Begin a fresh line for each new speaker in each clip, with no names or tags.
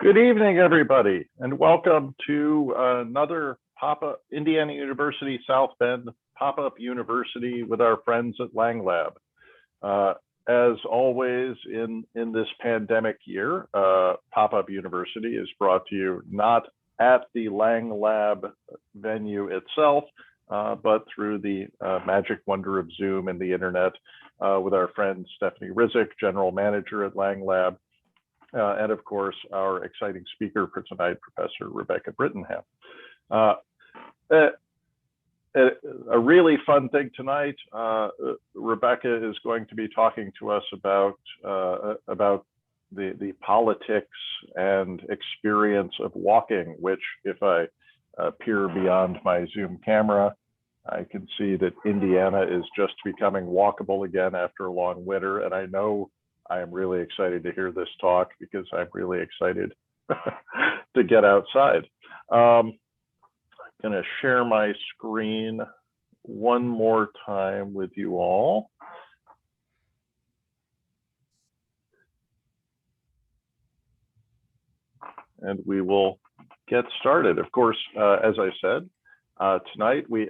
Good evening, everybody, and welcome to another pop-up Indiana University South Bend pop-up university with our friends at Lang Lab. As always, in this pandemic year, pop-up university is brought to you not at the Lang Lab venue itself, but through the magic wonder of Zoom and the internet with our friend Stephanie Rizek, General Manager at Lang Lab. And of course, our exciting speaker for tonight, Professor Rebecca Brittenham. A really fun thing tonight. Rebecca is going to be talking to us about the politics and experience of walking, which, if I peer beyond my Zoom camera, I can see that Indiana is just becoming walkable again after a long winter, and I know I am really excited to hear this talk because I'm really excited to get outside. I'm going to share my screen one more time with you all. And we will get started. Of course, as I said, tonight we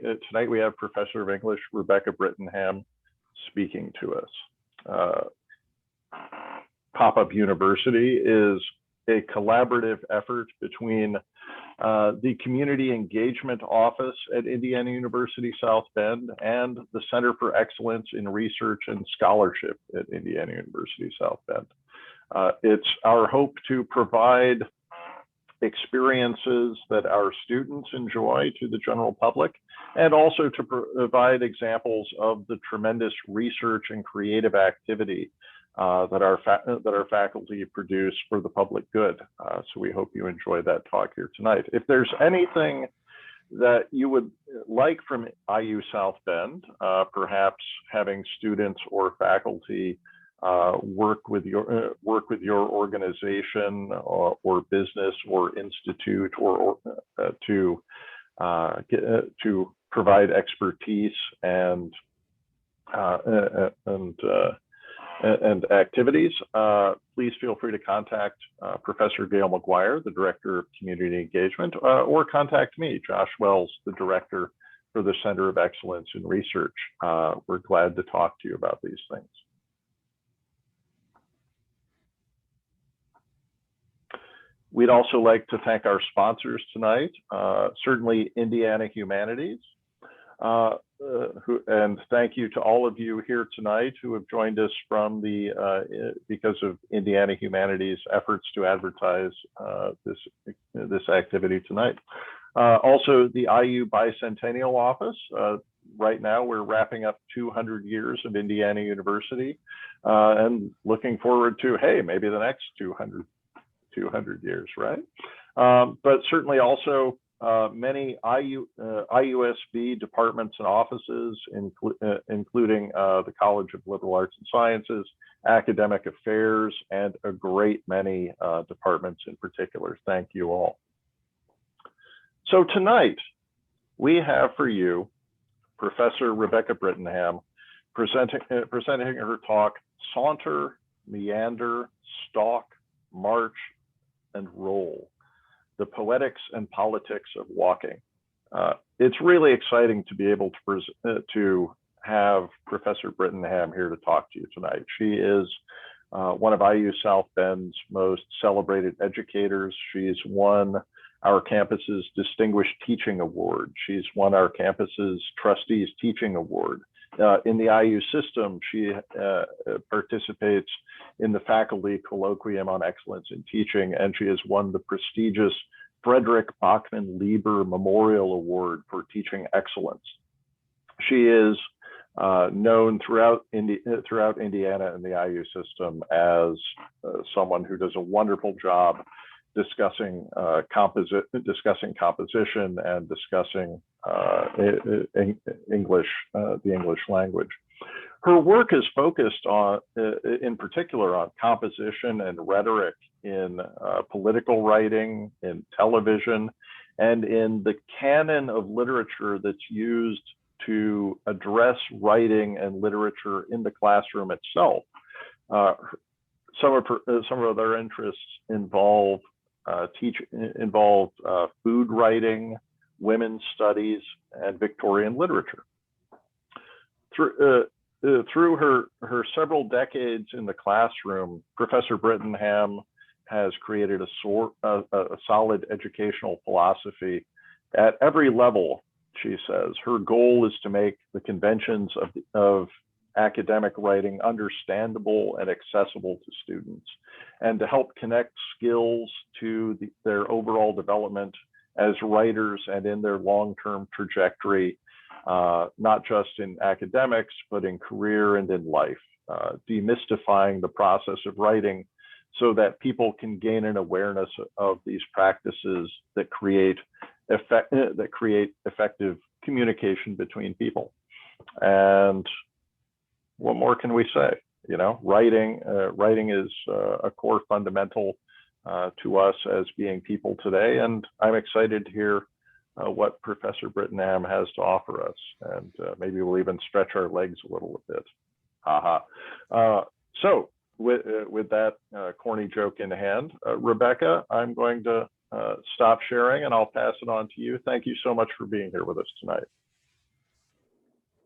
have Professor of English Rebecca Brittenham speaking to us. Pop-up University is a collaborative effort between the Community Engagement Office at Indiana University South Bend and the Center for Excellence in Research and Scholarship at Indiana University South Bend. It's our hope to provide experiences that our students enjoy to the general public, and also to provide examples of the tremendous research and creative activity that our faculty produce for the public good. So we hope you enjoy that talk here tonight. If there's anything that you would like from IU South Bend, perhaps having students or faculty work with your organization or business or institute or to provide expertise and activities, please feel free to contact Professor Gail McGuire, the Director of Community Engagement, or contact me, Josh Wells, the Director for the Center of Excellence in Research. We're glad to talk to you about these things. We'd also like to thank our sponsors tonight, certainly Indiana Humanities, and thank you to all of you here tonight who have joined us from because of Indiana Humanities efforts to advertise this activity tonight. Also, the IU Bicentennial Office. Right now, we're wrapping up 200 years of Indiana University, and looking forward to, hey, maybe the next 200 years, right? But certainly also many IUSB departments and offices, including the College of Liberal Arts and Sciences, Academic Affairs, and a great many departments in particular. Thank you all. So tonight, we have for you Professor Rebecca Brittenham presenting her talk, Saunter, Meander, Stalk, March, and Roll: The Poetics and Politics of Walking. It's really exciting to be able to have Professor Brittenham here to talk to you tonight. She is one of IU South Bend's most celebrated educators. She's won our campus's Distinguished Teaching Award. She's won our campus's Trustees Teaching Award. In the IU system, she participates in the Faculty Colloquium on Excellence in Teaching, and she has won the prestigious Frederick Bachman Lieber Memorial Award for Teaching Excellence. She is known throughout Indiana and the IU system as someone who does a wonderful job discussing composition and discussing English, the English language. Her work is focused on, in particular, on composition and rhetoric in political writing, in television, and in the canon of literature that's used to address writing and literature in the classroom itself. Some of their interests involve involved food writing, women's studies, and Victorian literature. Through her several decades in the classroom, Professor Brittenham has created a solid educational philosophy at every level, she says. Her goal is to make the conventions of academic writing understandable and accessible to students, and to help connect skills to their overall development as writers and in their long-term trajectory, not just in academics, but in career and in life, demystifying the process of writing so that people can gain an awareness of these practices that create effective communication between people. And what more can we say? You know, writing is a core fundamental to us as being people today, and I'm excited to hear what Professor Brittenham has to offer us, and maybe we'll even stretch our legs a little bit. So with that corny joke in hand, Rebecca, I'm going to stop sharing and I'll pass it on to you. Thank you so much for being here with us tonight.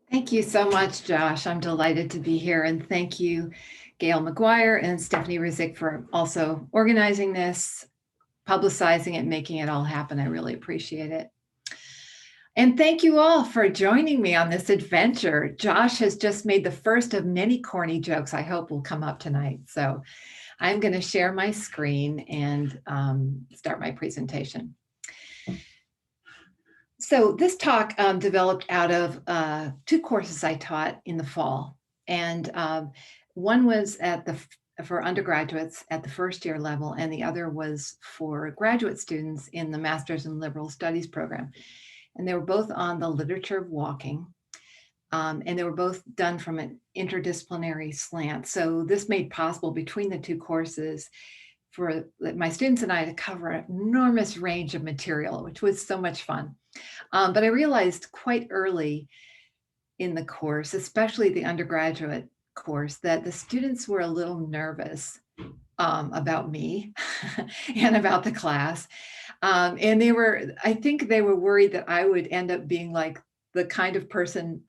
Thank you so much, Josh. I'm delighted to be here. And thank you, Gail McGuire and Stephanie Rizik, for also organizing this, publicizing it, making it all happen. I really appreciate it. And thank you all for joining me on this adventure. Josh has just made the first of many corny jokes I hope will come up tonight. So I'm going to share my screen and start my presentation. So this talk developed out of two courses I taught in the fall. And one was for undergraduates at the first year level, and the other was for graduate students in the Master's in Liberal Studies program. And they were both on the literature of walking. And they were both done from an interdisciplinary slant. So this made possible between the two courses for my students and I to cover an enormous range of material, which was so much fun. But I realized quite early in the course, especially the undergraduate course, that the students were a little nervous about me and about the class. And I think they were worried that I would end up being like the kind of person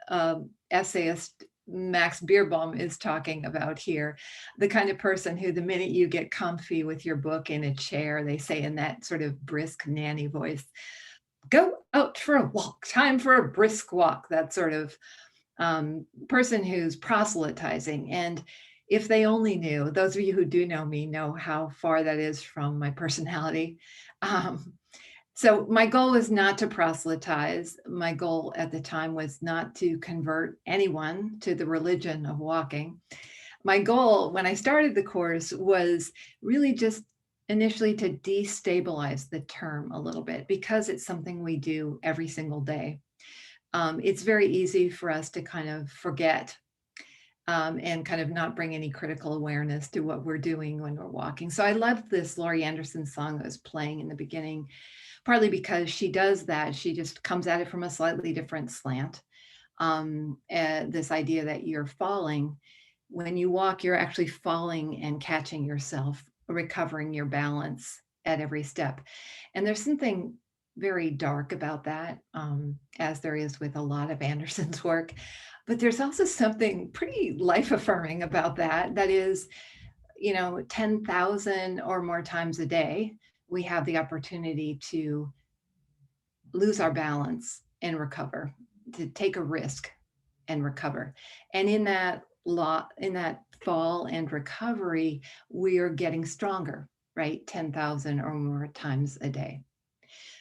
essayist Max Beerbohm is talking about here, the kind of person who the minute you get comfy with your book in a chair, they say in that sort of brisk nanny voice, go out for a walk, time for a brisk walk, that sort of person who's proselytizing. And if they only knew, those of you who do know me know how far that is from my personality. So my goal was not to proselytize. My goal at the time was not to convert anyone to the religion of walking. My goal when I started the course was really just initially to destabilize the term a little bit, because it's something we do every single day. It's very easy for us to kind of forget and kind of not bring any critical awareness to what we're doing when we're walking. So I loved this Laurie Anderson song that was playing in the beginning, partly because she does that. She just comes at it from a slightly different slant. This idea that you're falling. When you walk, you're actually falling and catching yourself, recovering your balance at every step. And there's something very dark about that, as there is with a lot of Anderson's work. But there's also something pretty life-affirming about that. That is, 10,000 or more times a day, we have the opportunity to lose our balance and recover, to take a risk and recover. And in that fall and recovery, we are getting stronger, right? 10,000 or more times a day.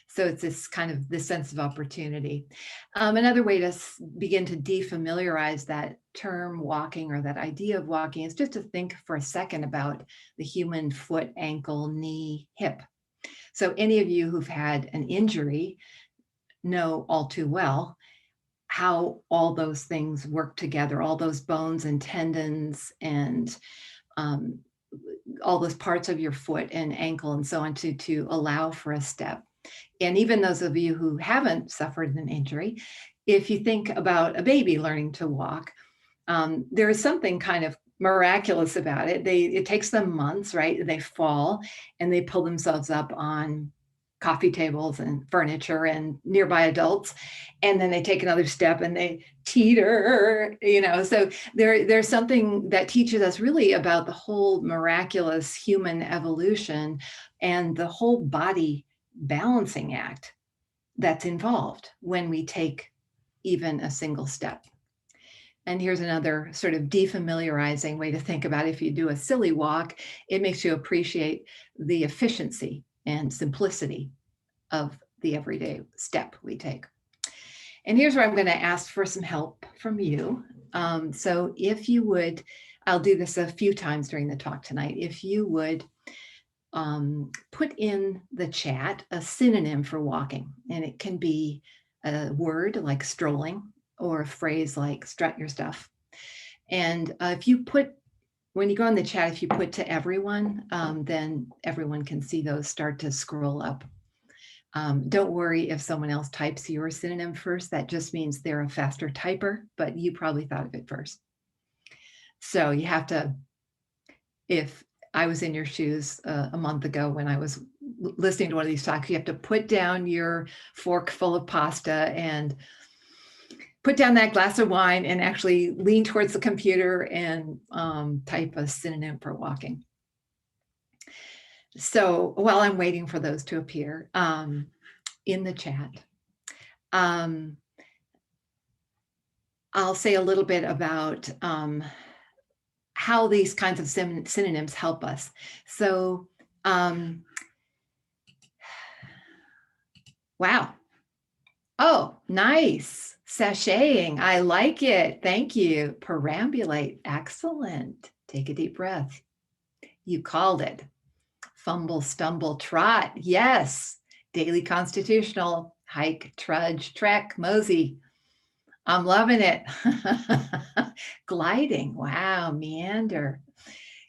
So it's this sense of opportunity. Another way to begin to defamiliarize that term walking, or that idea of walking, is just to think for a second about the human foot, ankle, knee, hip. So any of you who've had an injury know all too well how all those things work together, all those bones and tendons and all those parts of your foot and ankle and so on to allow for a step. And even those of you who haven't suffered an injury, if you think about a baby learning to walk, there is something kind of miraculous about it. It takes them months, right? They fall and they pull themselves up on coffee tables and furniture and nearby adults, and then they take another step and they teeter, so there's something that teaches us really about the whole miraculous human evolution and the whole body balancing act that's involved when we take even a single step. And here's another sort of defamiliarizing way to think about it. If you do a silly walk, it makes you appreciate the efficiency and simplicity of the everyday step we take. And here's where I'm going to ask for some help from you. So if you would, I'll do this a few times during the talk tonight. If you would put in the chat a synonym for walking, and it can be a word like strolling or a phrase like strut your stuff. And if you put, when you go in the chat, if you put to everyone, then everyone can see those start to scroll up. Don't worry if someone else types your synonym first. That just means they're a faster typer, but you probably thought of it first. So you have to, if I was in your shoes a month ago when I was listening to one of these talks, you have to put down your fork full of pasta and put down that glass of wine and actually lean towards the computer and type a synonym for walking. So while I'm waiting for those to appear in the chat, I'll say a little bit about how these kinds of synonyms help us. So, wow. Oh, nice. Sashaying. I like it. Thank you. Perambulate. Excellent. Take a deep breath. You called it. Fumble, stumble, trot. Yes. Daily constitutional. Hike, trudge, trek, mosey. I'm loving it. Gliding. Wow. Meander.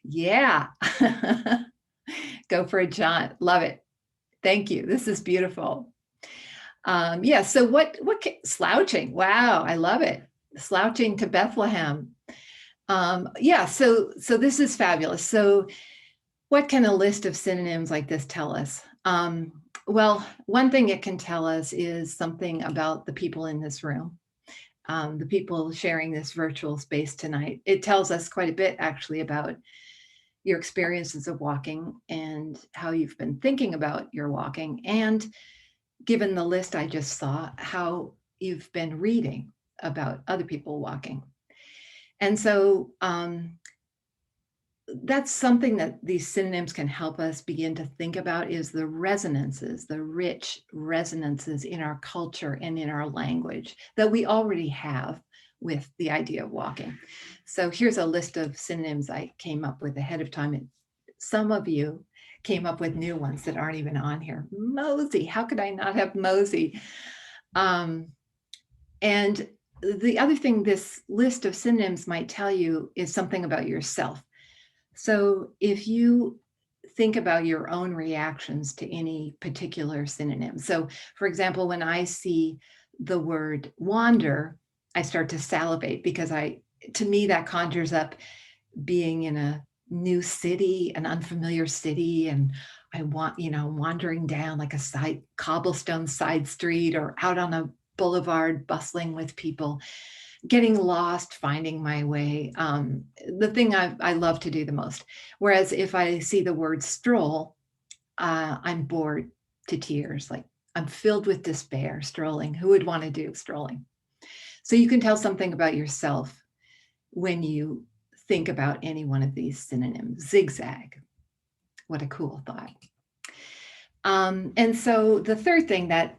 Yeah. Go for a jaunt. Love it. Thank you. This is beautiful. Yeah. So what slouching? Wow. I love it. Slouching to Bethlehem. Yeah. So this is fabulous. So what can a list of synonyms like this tell us? Well, one thing it can tell us is something about the people in this room, the people sharing this virtual space tonight. It tells us quite a bit actually about your experiences of walking and how you've been thinking about your walking, and given the list I just saw, how you've been reading about other people walking. And so that's something that these synonyms can help us begin to think about, is the resonances, the rich resonances in our culture and in our language that we already have with the idea of walking. So here's a list of synonyms I came up with ahead of time. And some of you came up with new ones that aren't even on here. Mosey, how could I not have mosey? And the other thing this list of synonyms might tell you is something about yourself. So if you think about your own reactions to any particular synonym. So for example, when I see the word wander, I start to salivate because to me, that conjures up being in a new city, an unfamiliar city. And I want, wandering down like a cobblestone side street or out on a boulevard bustling with people, getting lost, finding my way, the thing I love to do the most. Whereas if I see the word stroll, I'm bored to tears. Like I'm filled with despair strolling. Who would want to do strolling? So you can tell something about yourself when you think about any one of these synonyms. Zigzag. What a cool thought. And so the third thing that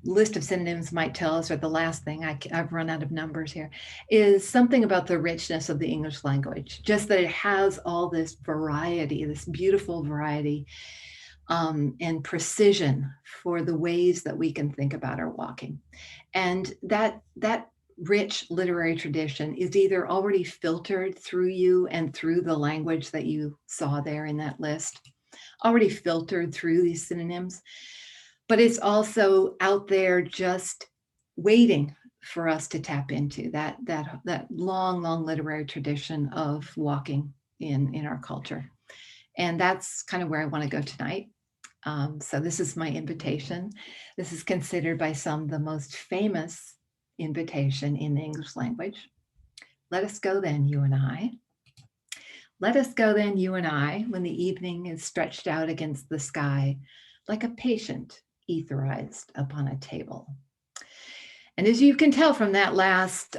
list of synonyms might tell us, or the last thing, I've run out of numbers here, is something about the richness of the English language, just that it has all this variety, this beautiful variety and precision for the ways that we can think about our walking. And that rich literary tradition is either already filtered through you and through the language that you saw there in that list, already filtered through these synonyms, but it's also out there just waiting for us to tap into, that long literary tradition of walking in our culture. And that's kind of where I want to go tonight. So this is my invitation. This is considered by some the most famous invitation in the English language. Let us go then, you and I. Let us go then, you and I, when the evening is stretched out against the sky, like a patient etherized upon a table. And as you can tell from that last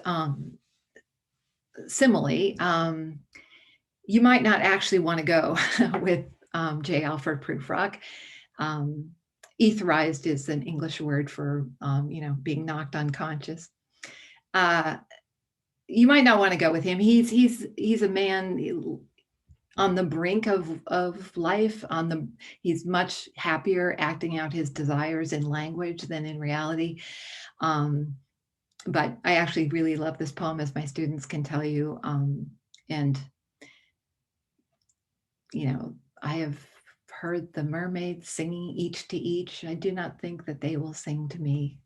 simile, you might not actually want to go with J. Alfred Prufrock. Etherized is an English word for, being knocked unconscious. You might not want to go with him. He's a man on the brink of life. He's much happier acting out his desires in language than in reality. But I actually really love this poem, as my students can tell you. And I have heard the mermaids singing each to each. I do not think that they will sing to me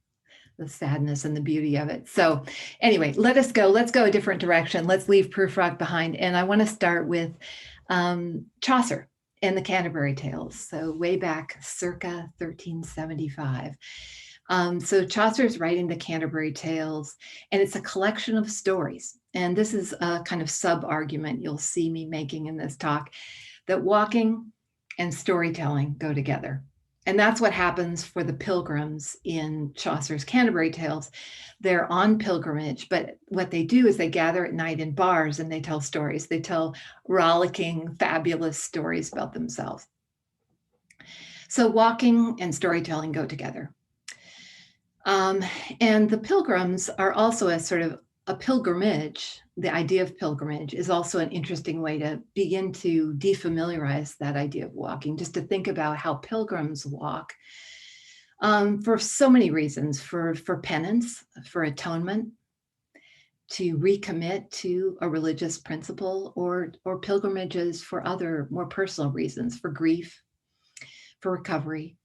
the sadness and the beauty of it. So anyway, let's go a different direction. Let's leave Prufrock behind. And I want to start with Chaucer and the Canterbury Tales. So way back circa 1375. So Chaucer's writing the Canterbury Tales, and it's a collection of stories. And this is a kind of sub-argument you'll see me making in this talk, that walking and storytelling go together. And that's what happens for the pilgrims in Chaucer's Canterbury Tales. They're on pilgrimage, but what they do is they gather at night in bars and they tell stories. They tell rollicking, fabulous stories about themselves. So walking and storytelling go together. And the pilgrims are also a sort of a pilgrimage. The idea of pilgrimage is also an interesting way to begin to defamiliarize that idea of walking, just to think about how pilgrims walk for so many reasons, for penance, for atonement, to recommit to a religious principle, or pilgrimages for other more personal reasons, for grief, for recovery.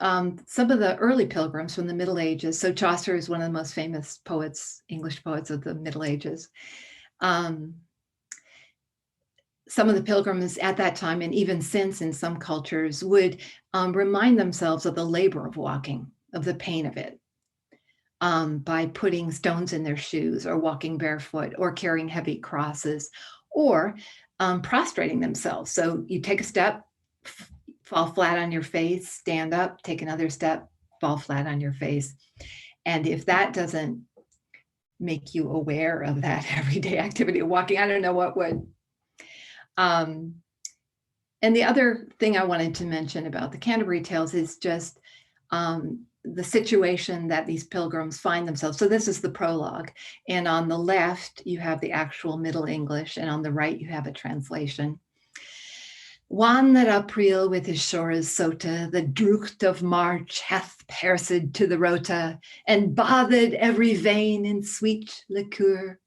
Some of the early pilgrims from the Middle Ages, so Chaucer is one of the most famous poets, English poets of the Middle Ages. Some of the pilgrims at that time, and even since in some cultures, would remind themselves of the labor of walking, of the pain of it, by putting stones in their shoes, or walking barefoot, or carrying heavy crosses, or prostrating themselves. So you take a step, fall flat on your face, stand up, take another step, fall flat on your face. And if that doesn't make you aware of that everyday activity of walking, I don't know what would. And the other thing I wanted to mention about the Canterbury Tales is just the situation that these pilgrims find themselves. So this is the prologue. And on the left, you have the actual Middle English, and on the right, you have a translation. Wan that April with his shores sota, the drucht of March hath pierced to the rota, and bathed every vein in sweet liqueur.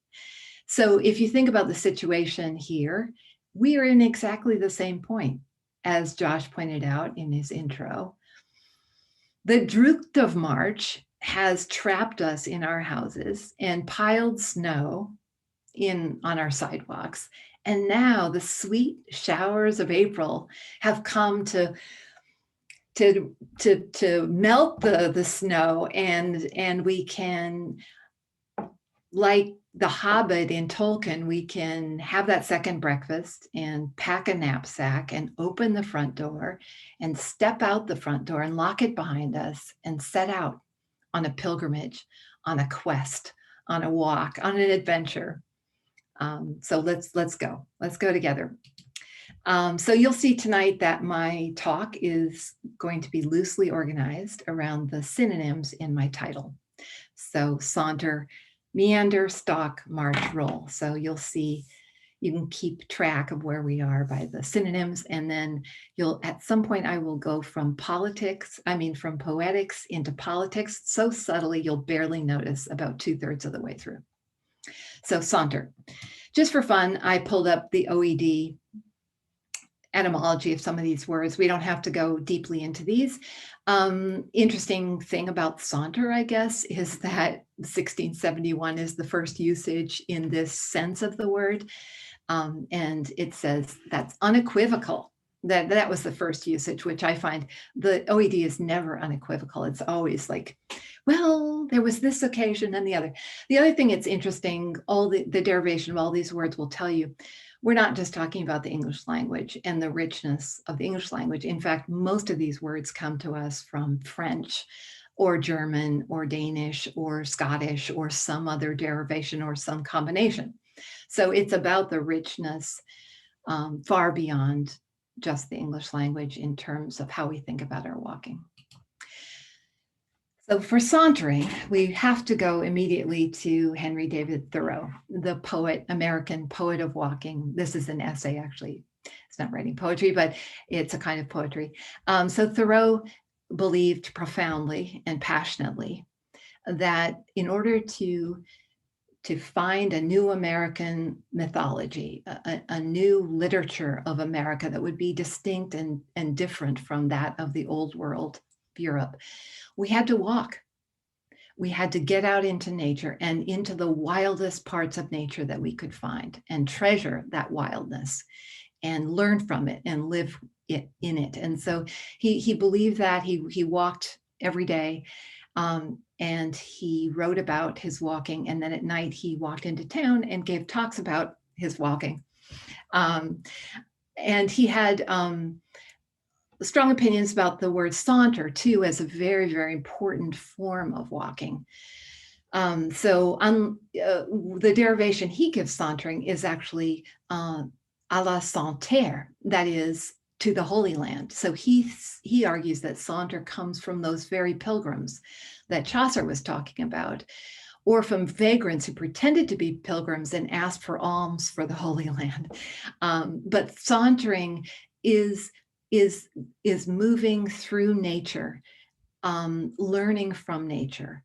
So if you think about the situation here, we are in exactly the same point, as Josh pointed out in his intro. The drucht of March has trapped us in our houses and piled snow on our sidewalks. And now the sweet showers of April have come to melt the snow, and we can, like the Hobbit in Tolkien, we can have that second breakfast and pack a knapsack and open the front door and step out the front door and lock it behind us and set out on a pilgrimage, on a quest, on a walk, on an adventure. So let's go together. So you'll see tonight that my talk is going to be loosely organized around the synonyms in my title. So Saunter, Meander, Stalk, March, Roll. So you'll see, you can keep track of where we are by the synonyms, and then at some point I will go from poetics into politics so subtly you'll barely notice about 2/3 of the way through. So Saunter. Just for fun, I pulled up the OED etymology of some of these words. We don't have to go deeply into these. Interesting thing about Saunter, I guess, is that 1671 is the first usage in this sense of the word. And it says that's unequivocal. That was the first usage, which I find the OED is never unequivocal. It's always like, well, there was this occasion and the other. The other thing it's interesting, all the derivation of all these words will tell you, we're not just talking about the English language and the richness of the English language. In fact, most of these words come to us from French or German or Danish or Scottish or some other derivation or some combination. So it's about the richness far beyond just the English language in terms of how we think about our walking. So for sauntering, we have to go immediately to Henry David Thoreau, the poet, American poet of walking. This is an essay, actually. It's not writing poetry, but it's a kind of poetry. So Thoreau believed profoundly and passionately that in order to find a new American mythology, a new literature of America that would be distinct and different from that of the old world, Europe, we had to walk. We had to get out into nature and into the wildest parts of nature that we could find and treasure that wildness and learn from it and live in it. And so he believed that. He walked every day. And he wrote about his walking. And then at night, he walked into town and gave talks about his walking. And he had strong opinions about the word saunter, too, as a very, very important form of walking. The derivation he gives sauntering is actually à la Saunter, that is, to the Holy Land. So he argues that saunter comes from those very pilgrims that Chaucer was talking about, or from vagrants who pretended to be pilgrims and asked for alms for the Holy Land. But sauntering is moving through nature, learning from nature,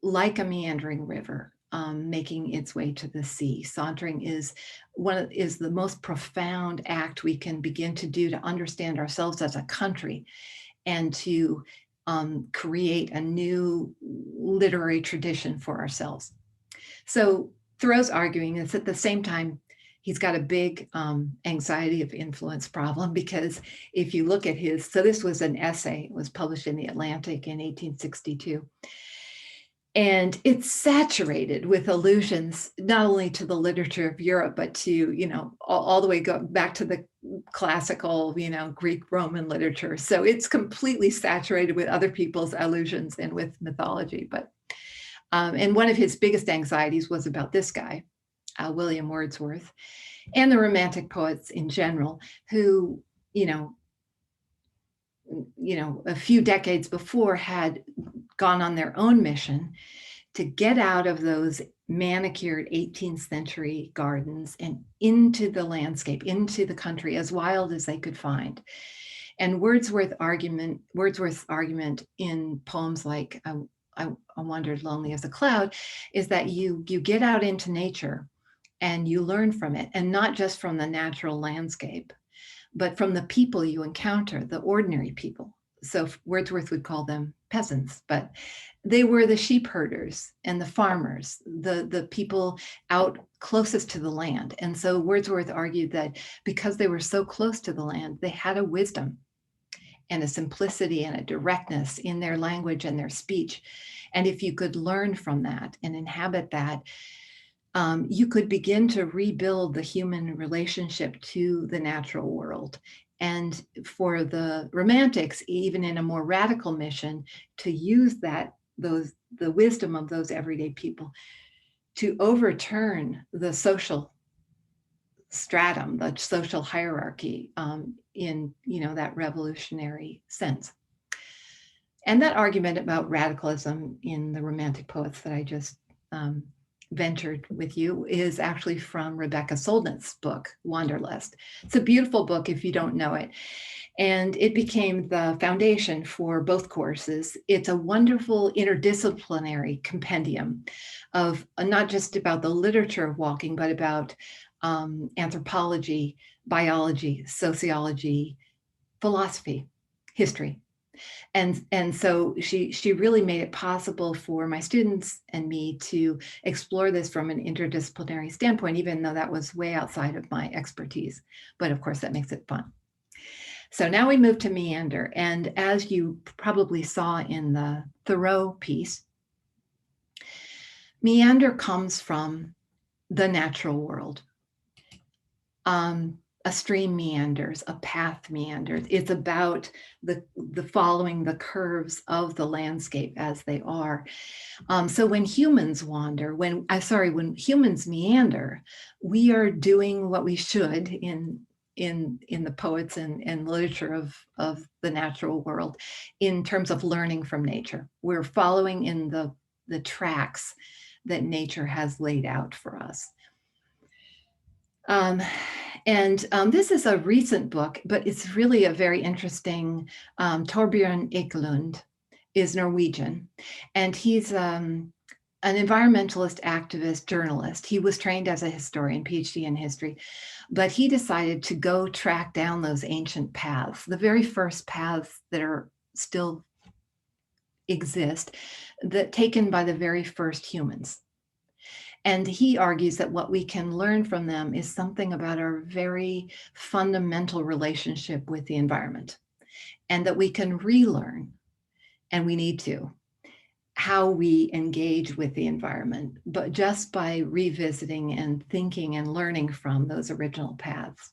like a meandering river, making its way to the sea. Sauntering is the most profound act we can begin to do to understand ourselves as a country and to create a new literary tradition for ourselves. So Thoreau's arguing is at the same time, he's got a big anxiety of influence problem, because if you look at so this was an essay, it was published in the Atlantic in 1862. And it's saturated with allusions, not only to the literature of Europe, but to, all the way back to the classical, Greek, Roman literature. So it's completely saturated with other people's allusions and with mythology. But and one of his biggest anxieties was about this guy, William Wordsworth, and the Romantic poets in general, who, a few decades before had gone on their own mission to get out of those manicured 18th century gardens and into the landscape, into the country, as wild as they could find. And Wordsworth's argument in poems like I Wandered Lonely as a Cloud is that you get out into nature and you learn from it, and not just from the natural landscape, but from the people you encounter, the ordinary people. So Wordsworth would call them peasants, but they were the sheep herders and the farmers, the people out closest to the land. And so Wordsworth argued that because they were so close to the land, they had a wisdom and a simplicity and a directness in their language and their speech. And if you could learn from that and inhabit that, you could begin to rebuild the human relationship to the natural world. And for the Romantics, even in a more radical mission, to use the wisdom of those everyday people to overturn the social stratum, the social hierarchy, in that revolutionary sense. And that argument about radicalism in the Romantic poets that I just ventured with you is actually from Rebecca Solnit's book, Wanderlust. It's a beautiful book if you don't know it. And it became the foundation for both courses. It's a wonderful interdisciplinary compendium of not just about the literature of walking, but about anthropology, biology, sociology, philosophy, history. And so she really made it possible for my students and me to explore this from an interdisciplinary standpoint, even though that was way outside of my expertise. But of course, that makes it fun. So now we move to Meander. And as you probably saw in the Thoreau piece, Meander comes from the natural world. A stream meanders, a path meanders. It's about the following the curves of the landscape as they are. So when humans wander, when humans meander, we are doing what we should in the poets and literature of the natural world in terms of learning from nature. We're following in the tracks that nature has laid out for us. This is a recent book, but it's really a very interesting. Torbjørn Ekelund is Norwegian, and he's an environmentalist, activist, journalist. He was trained as a historian, PhD in history, but he decided to go track down those ancient paths, the very first paths that are still exist, that taken by the very first humans. And he argues that what we can learn from them is something about our very fundamental relationship with the environment, and that we can relearn, and we need to, how we engage with the environment, but just by revisiting and thinking and learning from those original paths.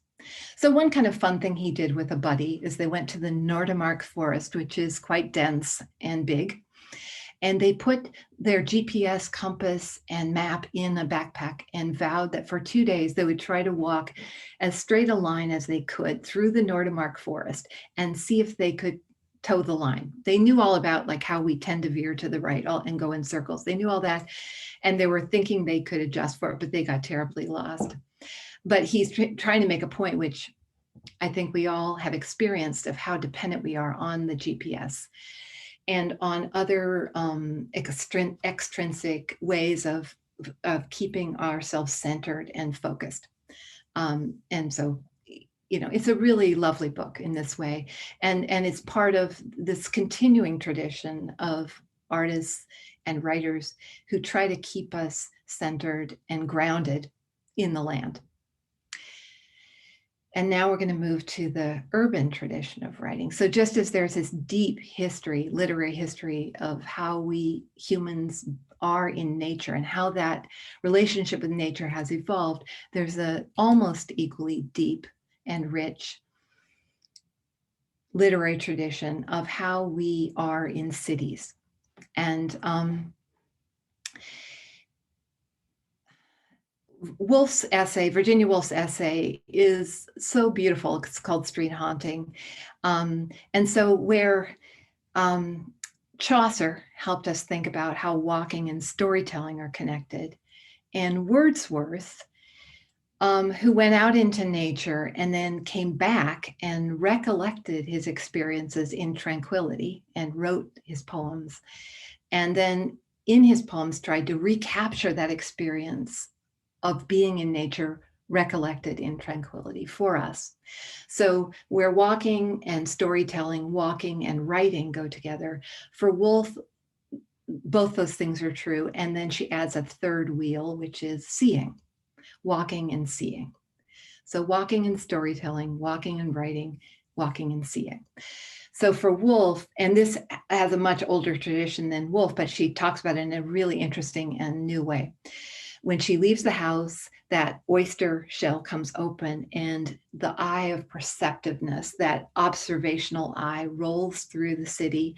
So one kind of fun thing he did with a buddy is they went to the Nordemark forest, which is quite dense and big. And they put their GPS compass and map in a backpack and vowed that for 2 days they would try to walk as straight a line as they could through the Nordemark forest and see if they could toe the line. They knew all about like how we tend to veer to the right and go in circles. They knew all that, and they were thinking they could adjust for it, but they got terribly lost. But he's trying to make a point, which I think we all have experienced, of how dependent we are on the GPS and on other extrinsic ways of keeping ourselves centered and focused. And so, it's a really lovely book in this way. And it's part of this continuing tradition of artists and writers who try to keep us centered and grounded in the land. And now we're going to move to the urban tradition of writing. So just as there's this deep history, literary history of how we humans are in nature and how that relationship with nature has evolved, there's a almost equally deep and rich literary tradition of how we are in cities. And Virginia Woolf's essay is so beautiful. It's called Street Haunting. And so where Chaucer helped us think about how walking and storytelling are connected, and Wordsworth, who went out into nature and then came back and recollected his experiences in tranquility and wrote his poems. And then in his poems tried to recapture that experience of being in nature recollected in tranquility for us. So where walking and storytelling, walking and writing go together, for Woolf, both those things are true. And then she adds a third wheel, which is seeing, walking and seeing. So walking and storytelling, walking and writing, walking and seeing. So for Woolf, and this has a much older tradition than Woolf, but she talks about it in a really interesting and new way. When she leaves the house, that oyster shell comes open and the eye of perceptiveness, that observational eye, rolls through the city,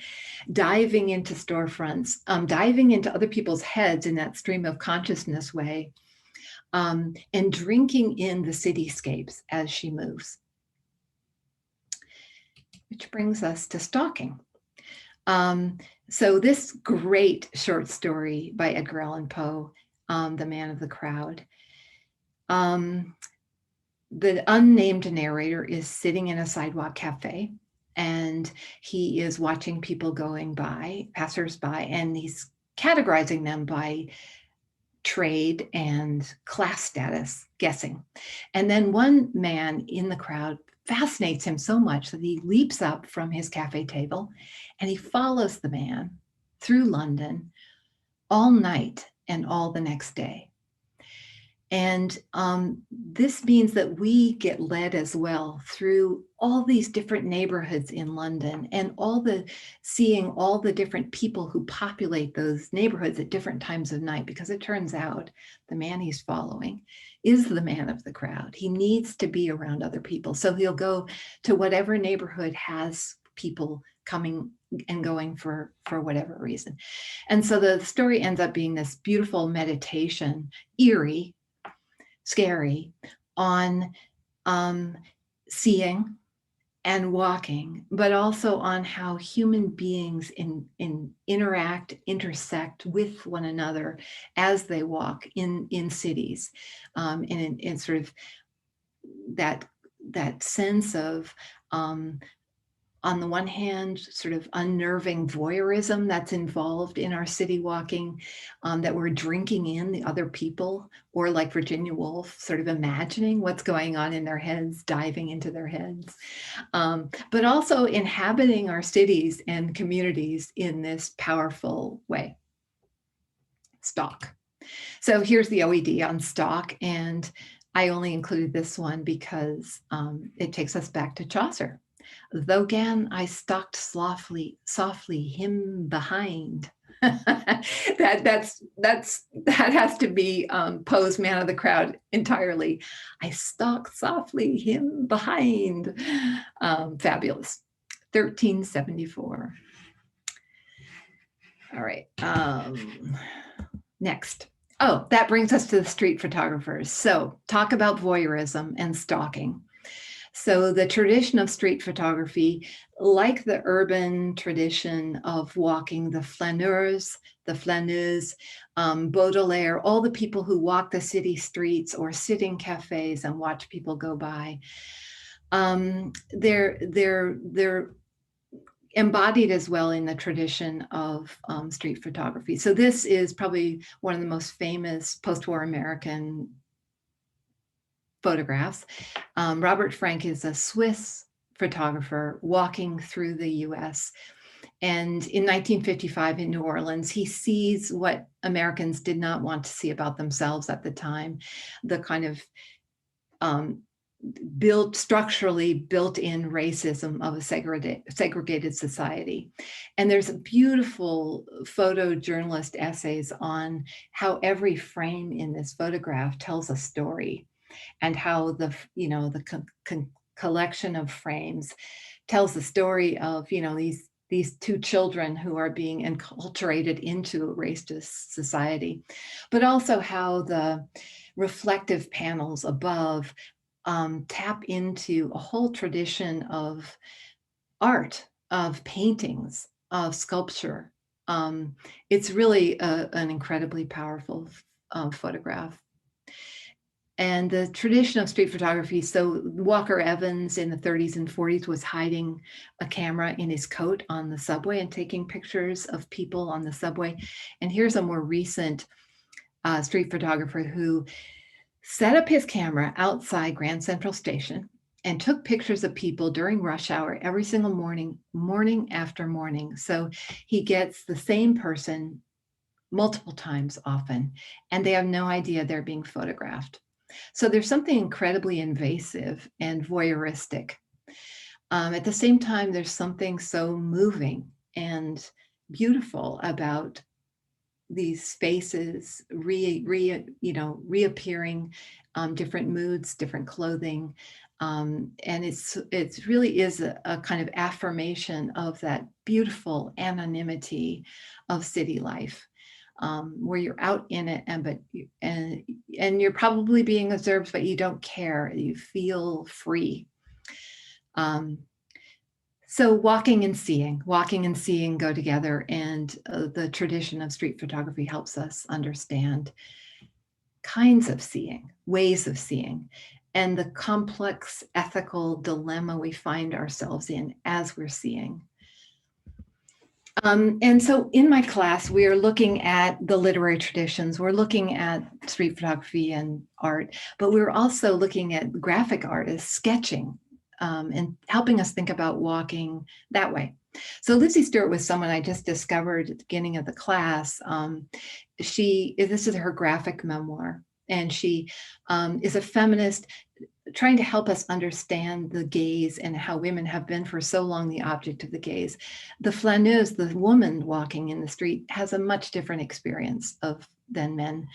diving into storefronts, diving into other people's heads in that stream of consciousness way, and drinking in the cityscapes as she moves. Which brings us to stalking. So this great short story by Edgar Allan Poe, The Man of the Crowd. The unnamed narrator is sitting in a sidewalk cafe, and he is watching people going by, passers by, and he's categorizing them by trade and class status guessing. And then one man in the crowd fascinates him so much that he leaps up from his cafe table and he follows the man through London all night and all the next day. And this means that we get led as well through all these different neighborhoods in London and seeing all the different people who populate those neighborhoods at different times of night, because it turns out the man he's following is the man of the crowd. He needs to be around other people. So he'll go to whatever neighborhood has people coming and going for whatever reason. And so the story ends up being this beautiful meditation, eerie, scary, on seeing and walking, but also on how human beings intersect with one another as they walk in cities, in sort of that sense of on the one hand, sort of unnerving voyeurism that's involved in our city walking, that we're drinking in the other people, or like Virginia Woolf, sort of imagining what's going on in their heads, diving into their heads, but also inhabiting our cities and communities in this powerful way. Stalk. So here's the OED on Stalk, and I only included this one because it takes us back to Chaucer. Though gan I stalked softly him behind. that has to be Poe's Man of the Crowd entirely. I stalked softly him behind. Fabulous. 1374. All right. Next. Oh, that brings us to the street photographers. So talk about voyeurism and stalking. So the tradition of street photography, like the urban tradition of walking, the flaneurs, Baudelaire, all the people who walk the city streets or sit in cafes and watch people go by, they're embodied as well in the tradition of street photography. So this is probably one of the most famous post-war American photographs. Robert Frank is a Swiss photographer walking through the US. And in 1955 in New Orleans, he sees what Americans did not want to see about themselves at the time, the kind of structurally built-in racism of a segregated society. And there's beautiful photojournalist essays on how every frame in this photograph tells a story, and how the collection of frames tells the story of these two children who are being enculturated into a racist society, but also how the reflective panels above tap into a whole tradition of art, of paintings, of sculpture. It's really an incredibly powerful photograph. And the tradition of street photography, so Walker Evans in the 30s and 40s was hiding a camera in his coat on the subway and taking pictures of people on the subway. And here's a more recent street photographer who set up his camera outside Grand Central Station and took pictures of people during rush hour every single morning after morning. So he gets the same person multiple times often, and they have no idea they're being photographed. So there's something incredibly invasive and voyeuristic. At the same time, there's something so moving and beautiful about these spaces reappearing, different moods, different clothing. And it's really is a kind of affirmation of that beautiful anonymity of city life. Where you're out in it and you're probably being observed, but you don't care. You feel free. So walking and seeing go together, and the tradition of street photography helps us understand kinds of seeing, ways of seeing, and the complex ethical dilemma we find ourselves in as we're seeing. And so in my class, we are looking at the literary traditions. We're looking at street photography and art, but we're also looking at graphic artists sketching and helping us think about walking that way. So Lucy Stewart was someone I just discovered at the beginning of the class. This is her graphic memoir, and she is a feminist trying to help us understand the gaze and how women have been for so long the object of the gaze. The flaneuse, the woman walking in the street, has a much different experience than men.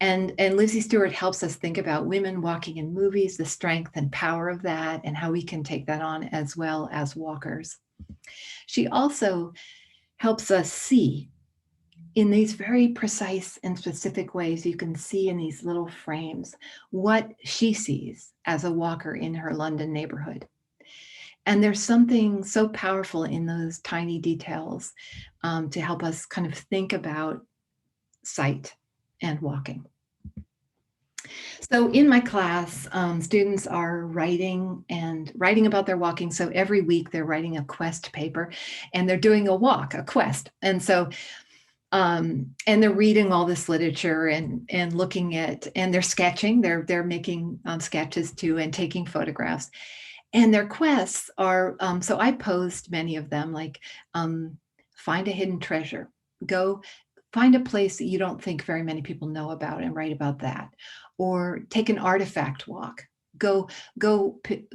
And Lucy Stewart helps us think about women walking in movies, the strength and power of that, and how we can take that on as well as walkers. She also helps us see in these very precise and specific ways. You can see in these little frames what she sees as a walker in her London neighborhood. And there's something so powerful in those tiny details to help us kind of think about sight and walking. So in my class, students are writing about their walking. So every week they're writing a quest paper and they're doing a walk, a quest. And so and they're reading all this literature and looking at, and they're sketching, they're making sketches too and taking photographs. And their quests are, so I posed many of them, like find a hidden treasure, go find a place that you don't think very many people know about and write about that, or take an artifact walk. Go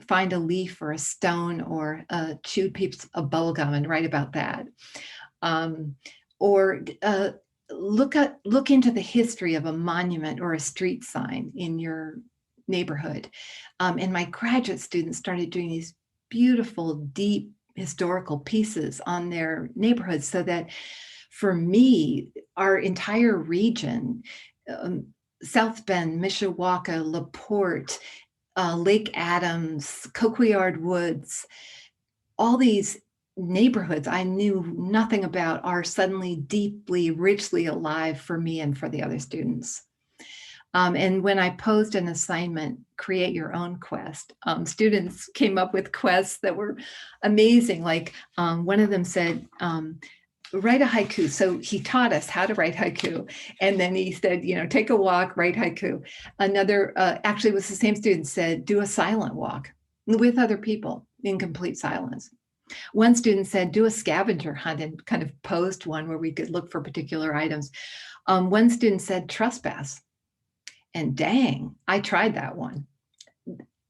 find a leaf or a stone or a chewed piece of bubblegum and write about that. Or look into the history of a monument or a street sign in your neighborhood. And my graduate students started doing these beautiful, deep historical pieces on their neighborhoods, so that for me, our entire region, South Bend, Mishawaka, LaPorte, Lake Adams, Coquillard Woods, all these neighborhoods I knew nothing about are suddenly deeply, richly alive for me and for the other students. And when I posed an assignment, create your own quest, students came up with quests that were amazing. Like one of them said, write a haiku. So he taught us how to write haiku. And then he said, take a walk, write haiku. Another, actually was the same student, said, do a silent walk with other people in complete silence. One student said, do a scavenger hunt, and kind of posed one where we could look for particular items. One student said, trespass. And dang, I tried that one.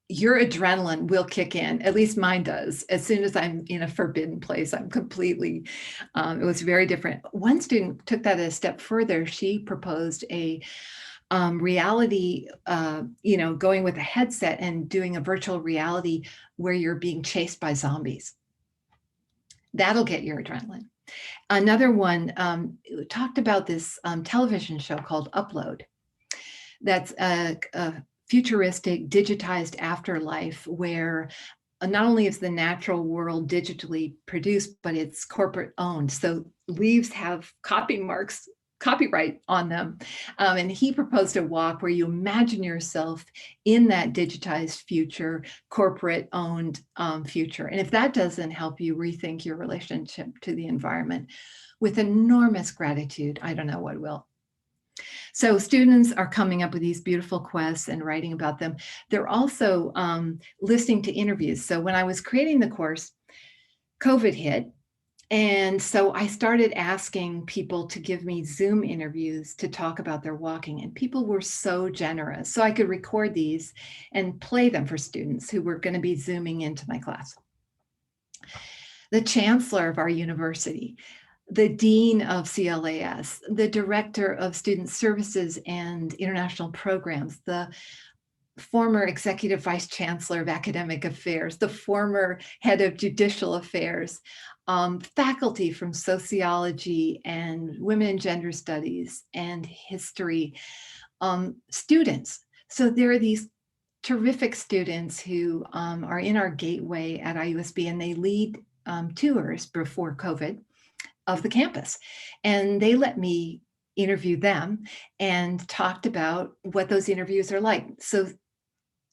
Your adrenaline will kick in, at least mine does. As soon as I'm in a forbidden place, I'm completely, it was very different. One student took that a step further. She proposed a reality, going with a headset and doing a virtual reality where you're being chased by zombies. That'll get your adrenaline. Another one talked about this television show called Upload. That's a futuristic, digitized afterlife where not only is the natural world digitally produced, but it's corporate owned. So leaves have copyright on them. And he proposed a walk where you imagine yourself in that digitized future, corporate owned future. And if that doesn't help you rethink your relationship to the environment with enormous gratitude, I don't know what will. So students are coming up with these beautiful quests and writing about them. They're also listening to interviews. So when I was creating the course, COVID hit. And so I started asking people to give me Zoom interviews to talk about their walking, and people were so generous. So I could record these and play them for students who were going to be Zooming into my class. The chancellor of our university, the dean of CLAS, the director of student services and international programs, the former executive vice chancellor of academic affairs, the former head of judicial affairs, faculty from sociology and women and gender studies and history, students. So there are these terrific students who are in our gateway at IUSB, and they lead tours before COVID of the campus. And they let me interview them and talked about what those interviews are like. So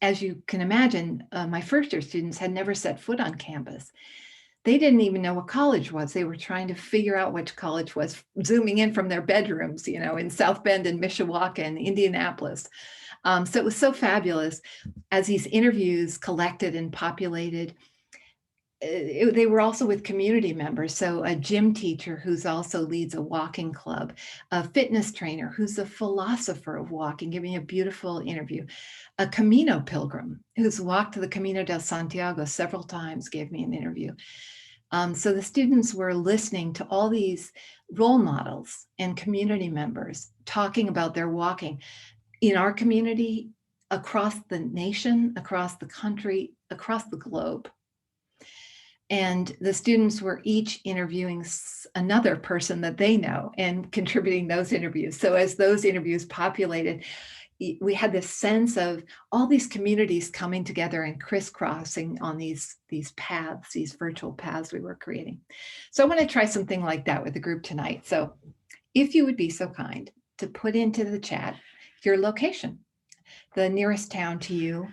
as you can imagine, my first year students had never set foot on campus. they didn't even know what college was. They were trying to figure out which college was, zooming in from their bedrooms, in South Bend and Mishawaka and Indianapolis. So it was so fabulous as these interviews collected and populated. They were also with community members. So a gym teacher who's also leads a walking club, a fitness trainer who's a philosopher of walking, giving a beautiful interview, a Camino pilgrim who's walked the Camino del Santiago several times, gave me an interview. So the students were listening to all these role models and community members talking about their walking in our community, across the nation, across the country, across the globe. And the students were each interviewing another person that they know and contributing those interviews. So as those interviews populated, we had this sense of all these communities coming together and crisscrossing on these paths, these virtual paths we were creating. So I want to try something like that with the group tonight. So if you would be so kind to put into the chat your location, the nearest town to you,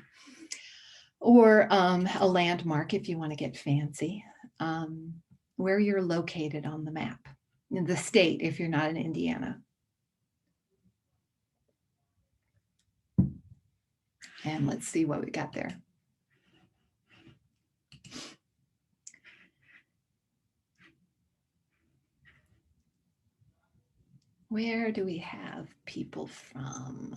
or a landmark if you want to get fancy, where you're located on the map, in the state if you're not in Indiana. And let's see what we got there. Where do we have people from?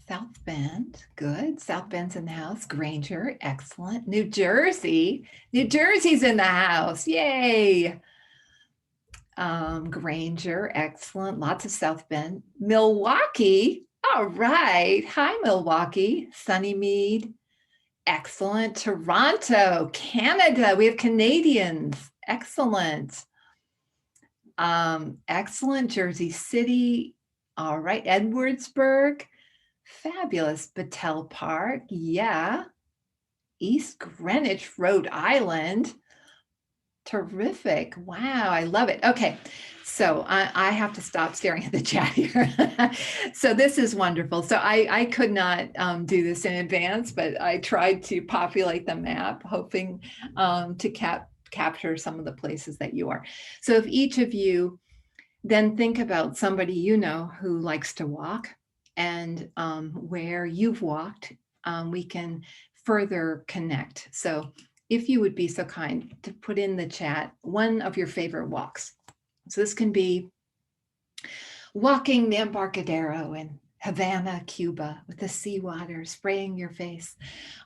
South Bend, good. South Bend's in the house. Granger, excellent. New Jersey, New Jersey's in the house. Yay. Granger, excellent. Lots of South Bend. Milwaukee, all right. Hi, Milwaukee. Sunnymead, excellent. Toronto, Canada. We have Canadians. Excellent. Excellent. Jersey City. All right. Edwardsburg. Fabulous. Battelle Park. Yeah. East Greenwich, Rhode Island. Terrific. Wow. I love it. Okay. So I have to stop staring at the chat here. So this is wonderful. So I could not do this in advance, but I tried to populate the map, hoping to capture some of the places that you are. So if each of you then think about somebody you know who likes to walk, and where you've walked, we can further connect. So if you would be so kind to put in the chat one of your favorite walks. So this can be walking the Embarcadero in Havana, Cuba, with the seawater spraying your face,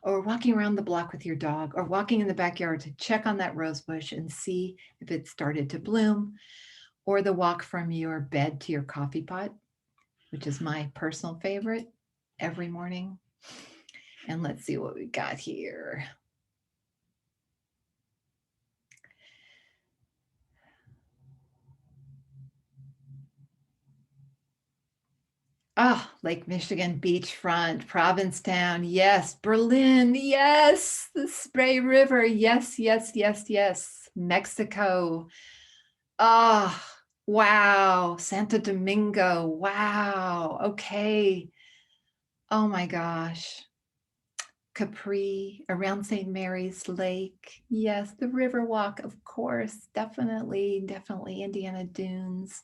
or walking around the block with your dog, or walking in the backyard to check on that rose bush and see if it started to bloom, or the walk from your bed to your coffee pot, which is my personal favorite every morning. And let's see what we got here. Oh, Lake Michigan beachfront, Provincetown, yes. Berlin, yes. The Spray River, yes, yes, yes, yes. Mexico, oh, wow. Santo Domingo, wow. Okay. Oh my gosh. Capri, around St. Mary's Lake. Yes, the Riverwalk, of course. Definitely, definitely Indiana Dunes.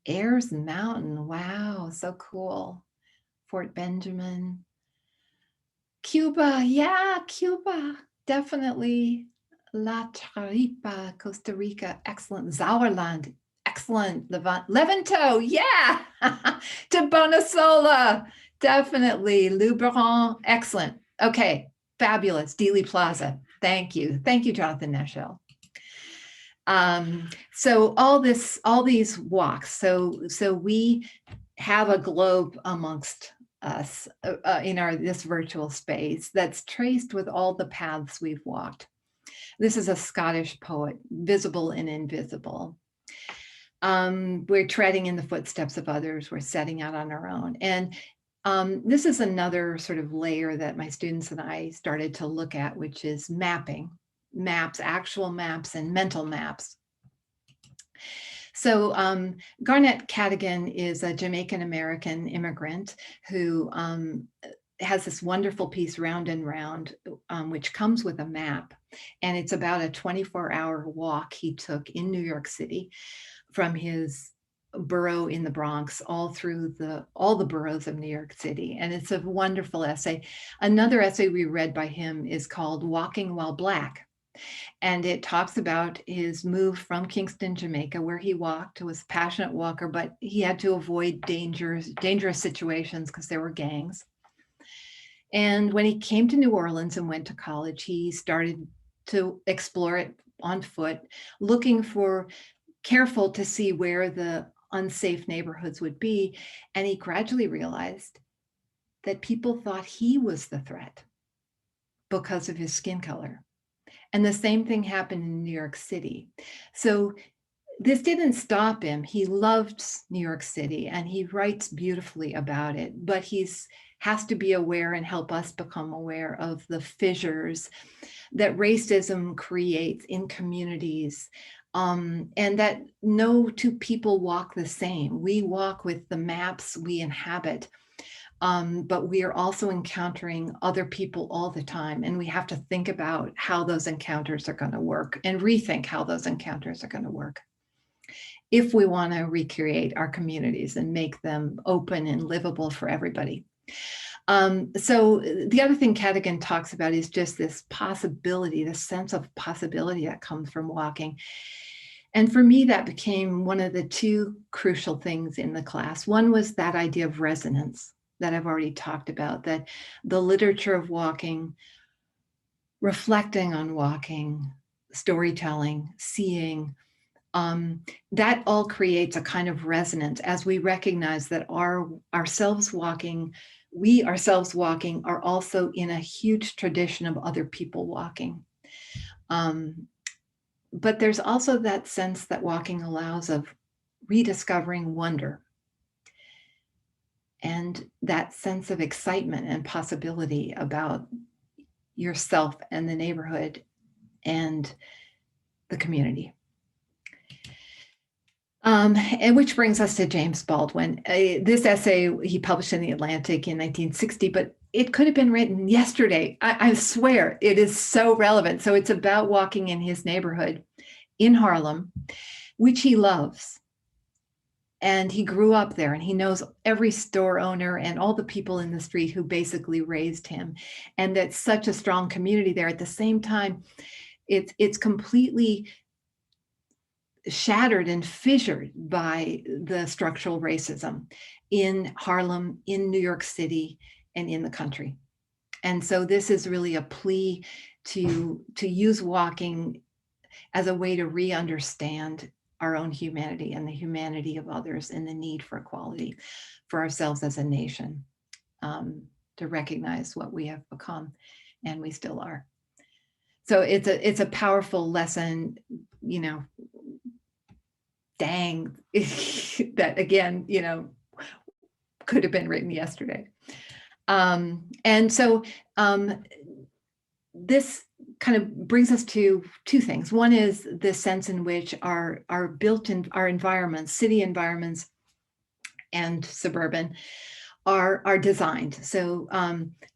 Ayers Mountain, wow, so cool. Fort Benjamin. Cuba, yeah, Cuba, definitely. La Taripa, Costa Rica, excellent. Sauerland, excellent. Levanto, yeah. To Bonasola, definitely. Luberon, excellent. Okay, fabulous. Dealey Plaza, thank you. Thank you, Jonathan Neschel. So all these walks, so we have a globe amongst us in this virtual space that's traced with all the paths we've walked. This is a Scottish poet, Visible and Invisible. We're treading in the footsteps of others. We're setting out on our own. And this is another sort of layer that my students and I started to look at, which is mapping, maps, actual maps and mental maps. So Garnett Cadogan is a Jamaican American immigrant who has this wonderful piece, Round and Round, which comes with a map. And it's about a 24-hour walk he took in New York City from his borough in the Bronx all through all the boroughs of New York City. And it's a wonderful essay. Another essay we read by him is called Walking While Black. And it talks about his move from Kingston, Jamaica, where he walked, was a passionate walker, but he had to avoid dangerous situations because there were gangs. And when he came to New Orleans and went to college, he started to explore it on foot, looking for, careful to see where the unsafe neighborhoods would be. And he gradually realized that people thought he was the threat because of his skin color. And the same thing happened in New York City. So this didn't stop him. He loved New York City and he writes beautifully about it, but has to be aware and help us become aware of the fissures that racism creates in communities, and that no two people walk the same. We walk with the maps we inhabit, but we are also encountering other people all the time. And we have to think about how those encounters are going to work and rethink how those encounters are going to work if we want to recreate our communities and make them open and livable for everybody. So the other thing Cadogan talks about is just this possibility, this sense of possibility that comes from walking. And for me, that became one of the two crucial things in the class. One was that idea of resonance that I've already talked about, that the literature of walking, reflecting on walking, storytelling, seeing, that all creates a kind of resonance as we recognize that we ourselves walking are also in a huge tradition of other people walking. But there's also that sense that walking allows of rediscovering wonder and that sense of excitement and possibility about yourself and the neighborhood and the community. And which brings us to James Baldwin. This essay he published in The Atlantic in 1960, but it could have been written yesterday. I swear it is so relevant. So it's about walking in his neighborhood in Harlem, which he loves. And he grew up there and he knows every store owner and all the people in the street who basically raised him. And that's such a strong community there. At the same time, it's completely shattered and fissured by the structural racism in Harlem, in New York City, and in the country. And so this is really a plea to use walking as a way to re-understand our own humanity and the humanity of others and the need for equality for ourselves as a nation, to recognize what we have become and we still are. So it's a powerful lesson, dang, that again, could have been written yesterday. And so this kind of brings us to two things. One is the sense in which our environments, city environments and suburban, are designed. So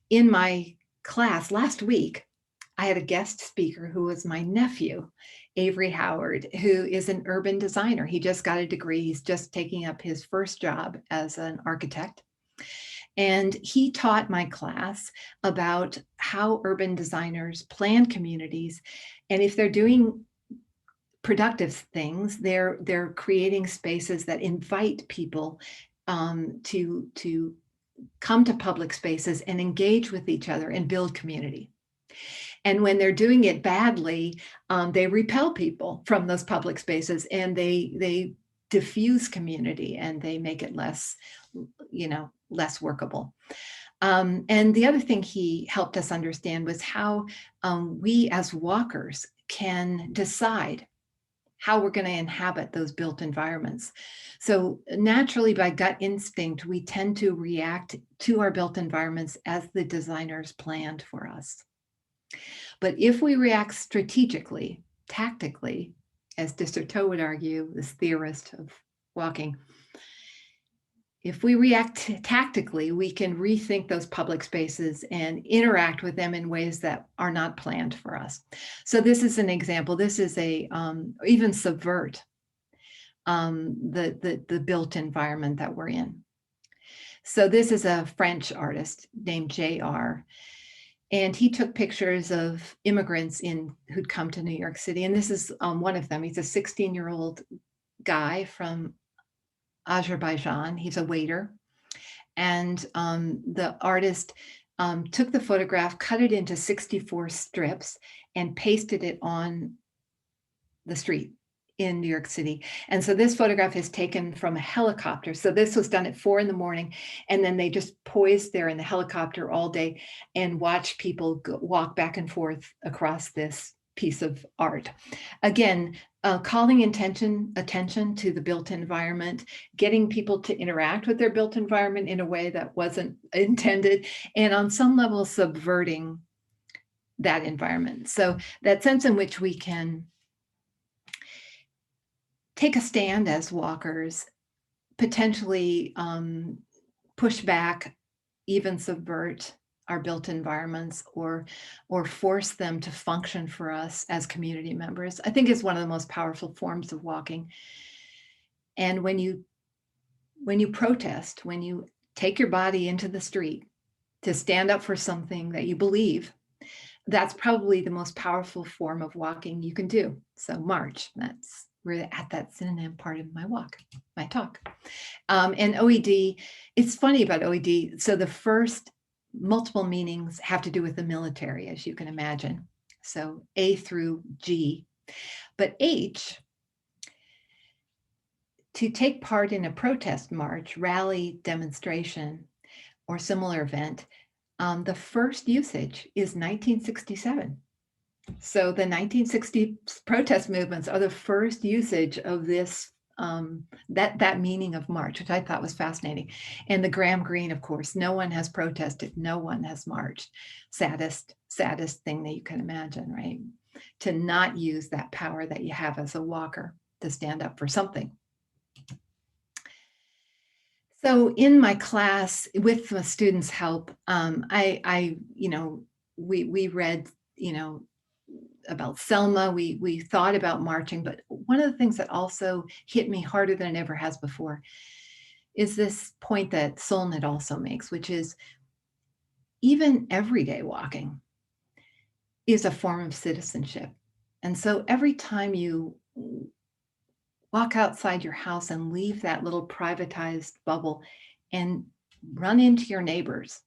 in my class last week, I had a guest speaker who was my nephew, Avery Howard, who is an urban designer. He just got a degree. He's just taking up his first job as an architect. And he taught my class about how urban designers plan communities. And if they're doing productive things, they're creating spaces that invite people to come to public spaces and engage with each other and build community. And when they're doing it badly, they repel people from those public spaces and they diffuse community and they make it less workable. And the other thing he helped us understand was how we as walkers can decide how we're going to inhabit those built environments. So naturally, by gut instinct, we tend to react to our built environments as the designers planned for us. But if we react strategically, tactically, as Dissertot would argue, this theorist of walking, if we react tactically, we can rethink those public spaces and interact with them in ways that are not planned for us. So this is an example. This is a even subvert the built environment that we're in. So this is a French artist named J.R. And he took pictures of immigrants who'd come to New York City. And this is one of them. He's a 16-year-old guy from Azerbaijan. He's a waiter. And the artist took the photograph, cut it into 64 strips, and pasted it on the street in New York City. And so this photograph is taken from a helicopter. So this was done at 4 a.m. And then they just poised there in the helicopter all day and watch people walk back and forth across this piece of art. Again, calling attention to the built environment, getting people to interact with their built environment in a way that wasn't intended, and on some level subverting that environment. So that sense in which we can take a stand as walkers, potentially push back, even subvert our built environments, or force them to function for us as community members, I think is one of the most powerful forms of walking. And when you protest, when you take your body into the street to stand up for something that you believe, that's probably the most powerful form of walking you can do. So march, we're at that synonym part of my talk. And OED, it's funny about OED. So the first multiple meanings have to do with the military, as you can imagine. So A through G. But H, to take part in a protest march, rally, demonstration, or similar event, the first usage is 1967. So the 1960 protest movements are the first usage of this, that meaning of march, which I thought was fascinating. And the Graham Greene, of course, no one has protested, no one has marched. Saddest thing that you can imagine, right? To not use that power that you have as a walker to stand up for something. So in my class, with the students' help, we read, about Selma, we thought about marching, but one of the things that also hit me harder than it ever has before is this point that Solnit also makes, which is even everyday walking is a form of citizenship. And so every time you walk outside your house and leave that little privatized bubble and run into your neighbors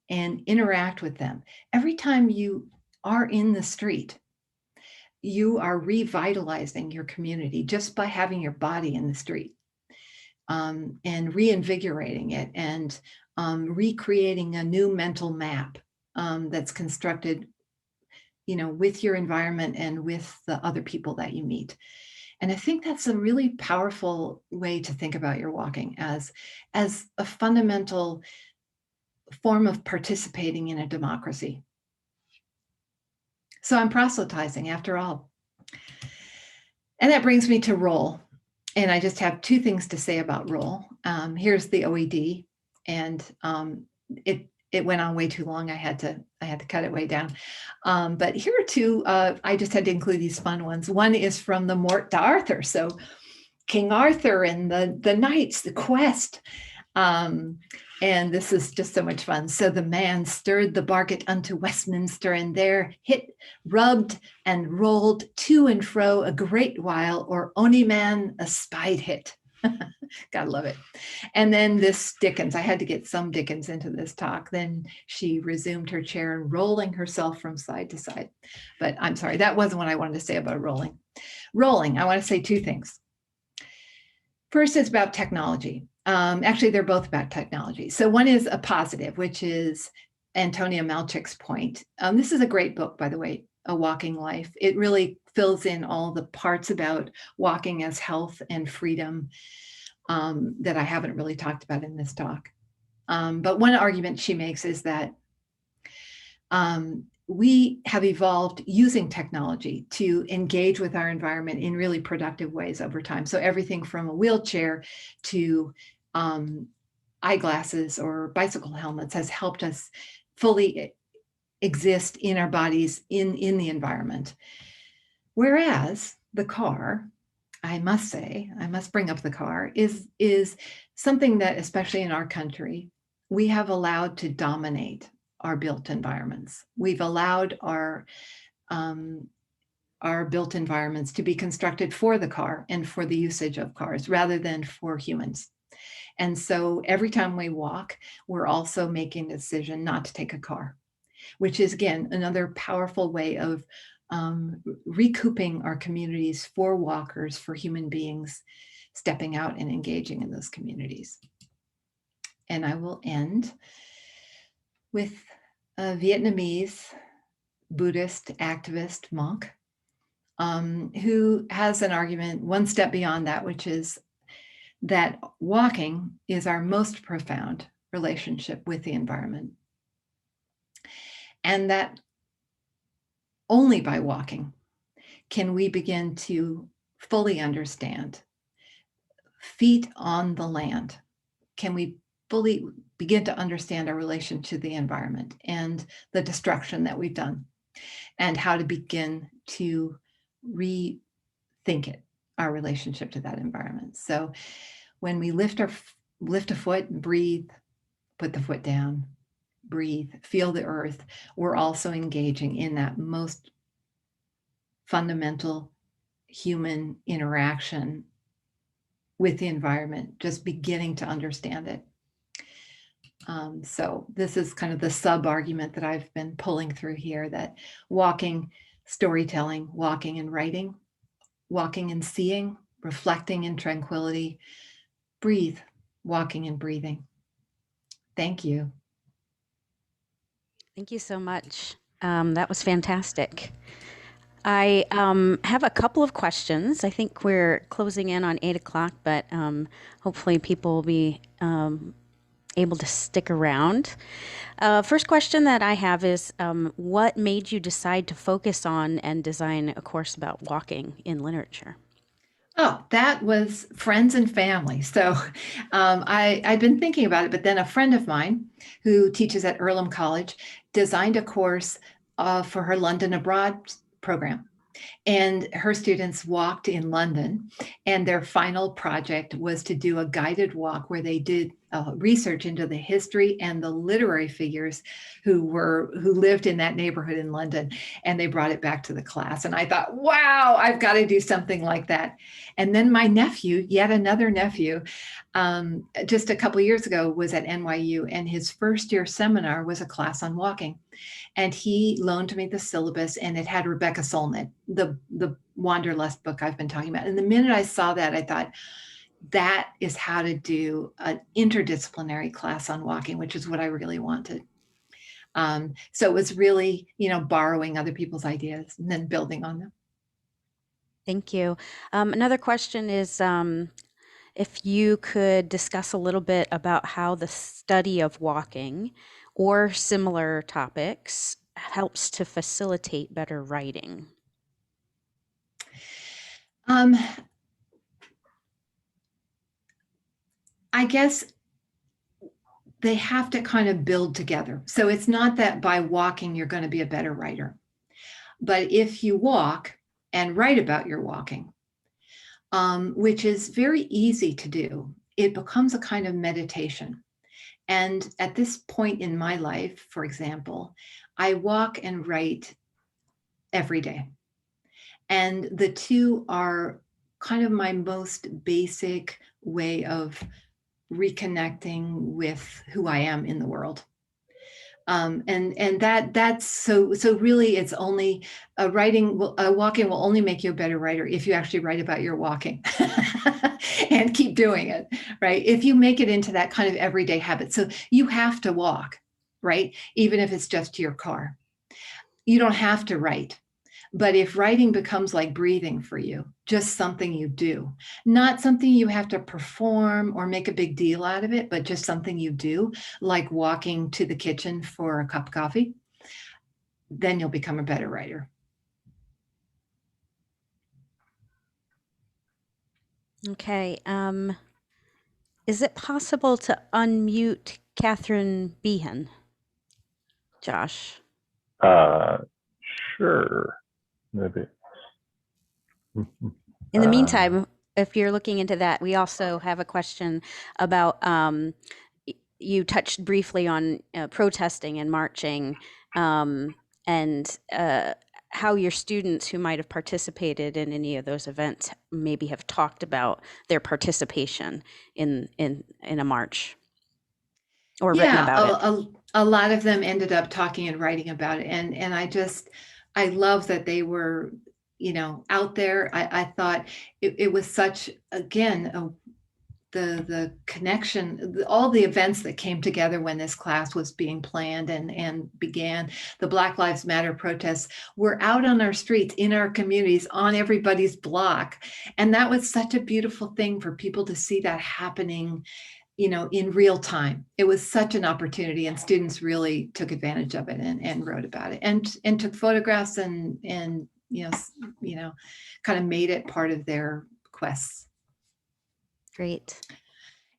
and interact with them, every time you are in the street, you are revitalizing your community just by having your body in the street, and reinvigorating it, and recreating a new mental map that's constructed, with your environment and with the other people that you meet. And I think that's a really powerful way to think about your walking, as a fundamental form of participating in a democracy. So I'm proselytizing after all. And that brings me to roll. And I just have 2 things to say about roll. Here's the OED, and it went on way too long. I had to cut it way down. But here are 2. I just had to include these fun ones. One is from the Mort d'Arthur. So King Arthur and the knights, the quest. And this is just so much fun. So the man stirred the barget unto Westminster, and there rubbed and rolled to and fro a great while, or ony man espied hit. Gotta love it. And then this Dickens, I had to get some Dickens into this talk. Then she resumed her chair and rolling herself from side to side. But I'm sorry, that wasn't what I wanted to say about rolling. Rolling, I want to say 2 things. First is about technology. Actually, they're both about technology. So one is a positive, which is Antonia Malchik's point. This is a great book, by the way, A Walking Life. It really fills in all the parts about walking as health and freedom that I haven't really talked about in this talk. But one argument she makes is that we have evolved using technology to engage with our environment in really productive ways over time. So everything from a wheelchair to eyeglasses or bicycle helmets has helped us fully exist in our bodies in the environment. Whereas the car, I must say, I must bring up the car, is something that, especially in our country, we have allowed to dominate our built environments. We've allowed our built environments to be constructed for the car and for the usage of cars rather than for humans. And so every time we walk, we're also making a decision not to take a car, which is, again, another powerful way of recouping our communities for walkers, for human beings stepping out and engaging in those communities. And I will end with a Vietnamese Buddhist activist monk who has an argument one step beyond that, which is that walking is our most profound relationship with the environment. And that only by walking can we begin to fully understand, feet on the land, can we fully begin to understand our relation to the environment and the destruction that we've done, and how to begin to rethink it, our relationship to that environment. So when we lift a foot, breathe, put the foot down, breathe, feel the earth, we're also engaging in that most fundamental human interaction with the environment, just beginning to understand it. So this is kind of the sub-argument that I've been pulling through here, that walking, storytelling, walking and writing, walking and seeing, reflecting in tranquility, breathe, walking and breathing. Thank you.
Thank you so much. That was fantastic. I have a couple of questions. I think we're closing in on 8 o'clock, but hopefully people will be able to stick around. First question that I have is, what made you decide to focus on and design a course about walking in literature?
Oh, that was friends and family. So I'd been thinking about it, but then a friend of mine who teaches at Earlham College designed a course for her London Abroad program. And her students walked in London, and their final project was to do a guided walk where they did research into the history and the literary figures who lived in that neighborhood in London, and they brought it back to the class. And I thought, wow, I've got to do something like that. And then my nephew, yet another nephew, just a couple of years ago was at NYU, and his first year seminar was a class on walking. And he loaned me the syllabus, and it had Rebecca Solnit, the Wanderlust book I've been talking about. And the minute I saw that, I thought, that is how to do an interdisciplinary class on walking, which is what I really wanted. So it was really, borrowing other people's ideas and then building on them.
Thank you. Another question is, if you could discuss a little bit about how the study of walking or similar topics helps to facilitate better writing.
I guess they have to kind of build together. So it's not that by walking you're going to be a better writer, but if you walk and write about your walking, which is very easy to do, it becomes a kind of meditation. And at this point in my life, for example, I walk and write every day. And the two are kind of my most basic way of reconnecting with who I am in the world. And that's so really it's only walking will only make you a better writer if you actually write about your walking and keep doing it, right? If you make it into that kind of everyday habit. So you have to walk, right? Even if it's just to your car. You don't have to write. But if writing becomes like breathing for you, just something you do, not something you have to perform or make a big deal out of it, but just something you do, like walking to the kitchen for a cup of coffee, then you'll become a better writer.
Okay. Is it possible to unmute Catherine Behan? Josh.
Sure, maybe.
In the meantime, if you're looking into that, we also have a question about, you touched briefly on protesting and marching, and how your students who might have participated in any of those events maybe have talked about their participation in a march or written about it.
A lot of them ended up talking and writing about it. And I love that they were, out there. I thought it was such, again, the connection, all the events that came together when this class was being planned and began. The Black Lives Matter protests were out on our streets, in our communities, on everybody's block. And that was such a beautiful thing for people to see that happening, in real time. It was such an opportunity, and students really took advantage of it and wrote about it and took photographs and kind of made it part of their quests.
Great.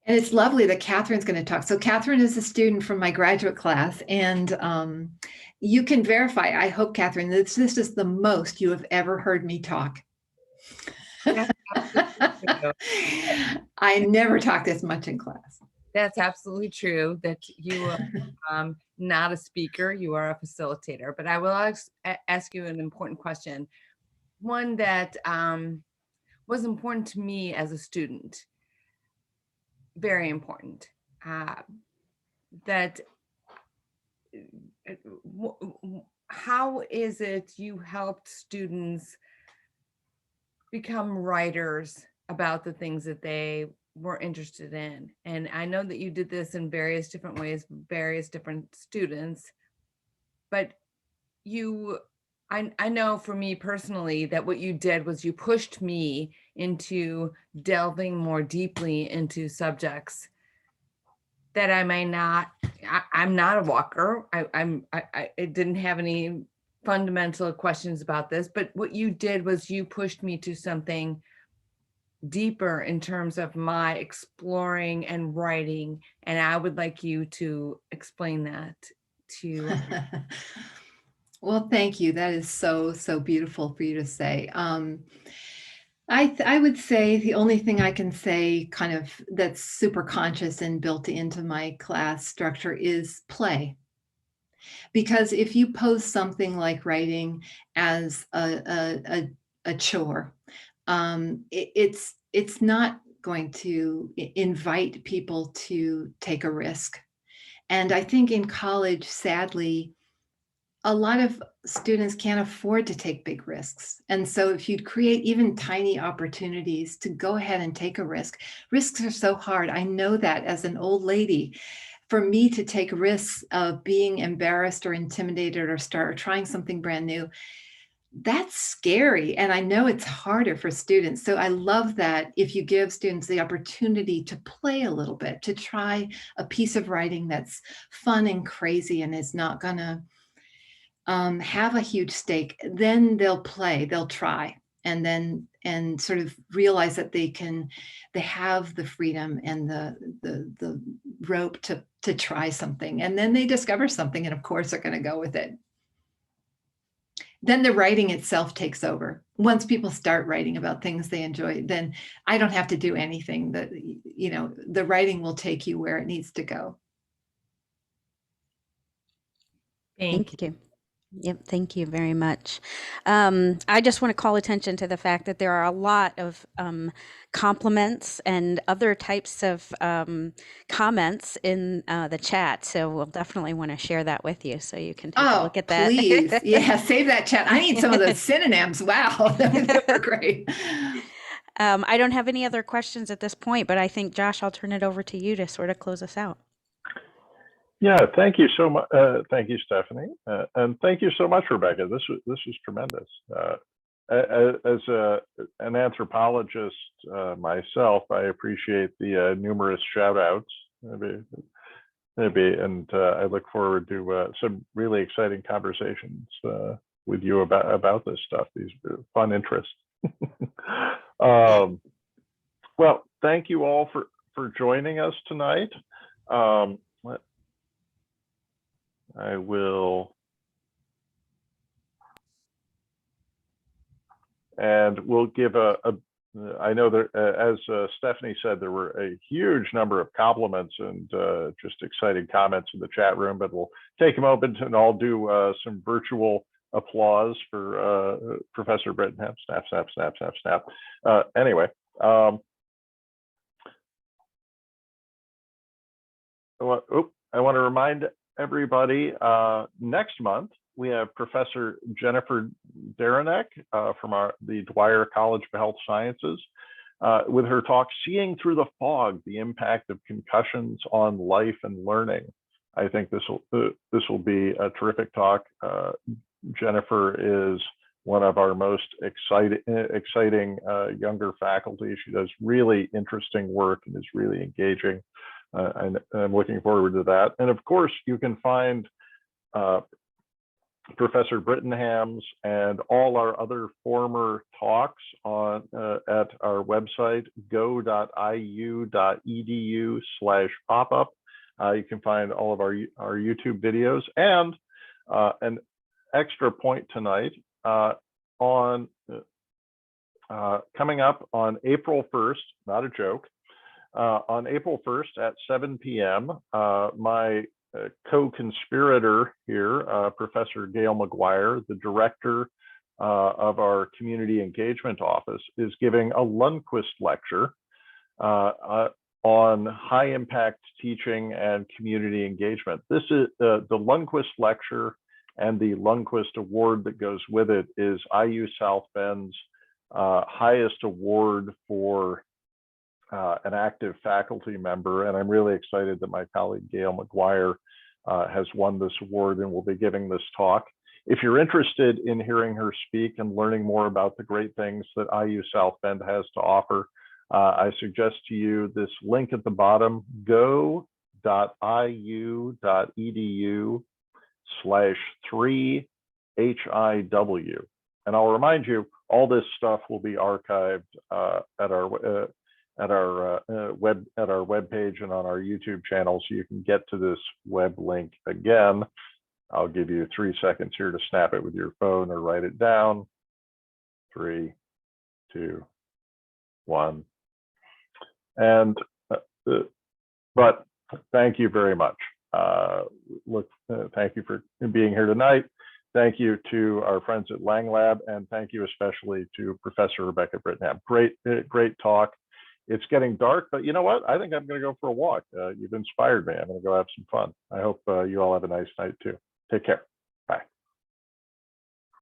And it's lovely that Catherine's going to talk. So Catherine is a student from my graduate class, and you can verify, I hope, Catherine, that this is the most you have ever heard me talk. I never talk this much in class.
That's absolutely true, that you are not a speaker, you are a facilitator. But I will ask you an important question, one that was important to me as a student, very important, that how is it you helped students become writers about the things that they were interested in? And I know that you did this in various different ways, various different students, but I know for me personally that what you did was you pushed me into delving more deeply into subjects that I'm not a walker. I didn't have any fundamental questions about this, but what you did was you pushed me to something deeper in terms of my exploring and writing. And I would like you to explain that to.
Well, thank you. That is so beautiful for you to say. I would say the only thing I can say kind of that's super conscious and built into my class structure is play. Because if you pose something like writing as a chore, it's not going to invite people to take a risk. And I think in college, sadly, a lot of students can't afford to take big risks. And so if you'd create even tiny opportunities to go ahead and take a risk, risks are so hard. I know that as an old lady, for me to take risks of being embarrassed or intimidated or start trying something brand new, that's scary. And I know it's harder for students. So I love that if you give students the opportunity to play a little bit, to try a piece of writing that's fun and crazy and is not going to have a huge stake, then they'll play, they'll try, and sort of realize that they have the freedom and the rope to try something, and then they discover something, and of course they're going to go with it. Then the writing itself takes over. Once people start writing about things they enjoy, then I don't have to do anything. That the writing will take you where it needs to go.
Thank you. Yep, thank you very much. I just want to call attention to the fact that there are a lot of compliments and other types of comments in the chat. So we'll definitely want to share that with you so you can take a look at that.
Please. Yeah, save that chat. I need some of those synonyms. Wow, they were great.
I don't have any other questions at this point, but I think, Josh, I'll turn it over to you to sort of close us out.
Yeah, thank you so much. Thank you, Stephanie, and thank you so much, Rebecca. This was tremendous. As an anthropologist myself, I appreciate the numerous shout outs. Maybe, and I look forward to some really exciting conversations with you about this stuff. These fun interests. Well, thank you all for joining us tonight. I will, and we'll give I know that as Stephanie said, there were a huge number of compliments and just exciting comments in the chat room, but we'll take a moment and I'll do some virtual applause for Professor Brittenham. Snap, snap, snap, snap, snap. Anyway, I want to remind everybody, next month, we have Professor Jennifer Deranek from the Dwyer College of Health Sciences with her talk, Seeing Through the Fog, the Impact of Concussions on Life and Learning. I think this will be a terrific talk. Jennifer is one of our most exciting younger faculty. She does really interesting work and is really engaging. And I'm looking forward to that. And of course, you can find Professor Brittenham's and all our other former talks on at our website, go.iu.edu/popup. You can find all of our YouTube videos, and an extra point tonight on coming up on April 1st, not a joke, on April 1st at 7 p.m., my co-conspirator here, Professor Gail McGuire, the director of our community engagement office, is giving a Lundquist lecture on high impact teaching and community engagement. This is the Lundquist lecture, and the Lundquist Award that goes with it is IU South Bend's highest award for an active faculty member. And I'm really excited that my colleague Gail McGuire has won this award and will be giving this talk. If you're interested in hearing her speak and learning more about the great things that IU South Bend has to offer, I suggest to you this link at the bottom, go.iu.edu/3HIW. And I'll remind you, all this stuff will be archived at our webpage and on our YouTube channel, so you can get to this web link again. I'll give you 3 seconds here to snap it with your phone or write it down. 3, 2, 1. And but thank you very much. Thank you for being here tonight. Thank you to our friends at Lang Lab, and thank you especially to Professor Rebecca Brittenham. Great talk. It's getting dark, but you know what? I think I'm going to go for a walk. You've inspired me. I'm going to go have some fun. I hope you all have a nice night too. Take care.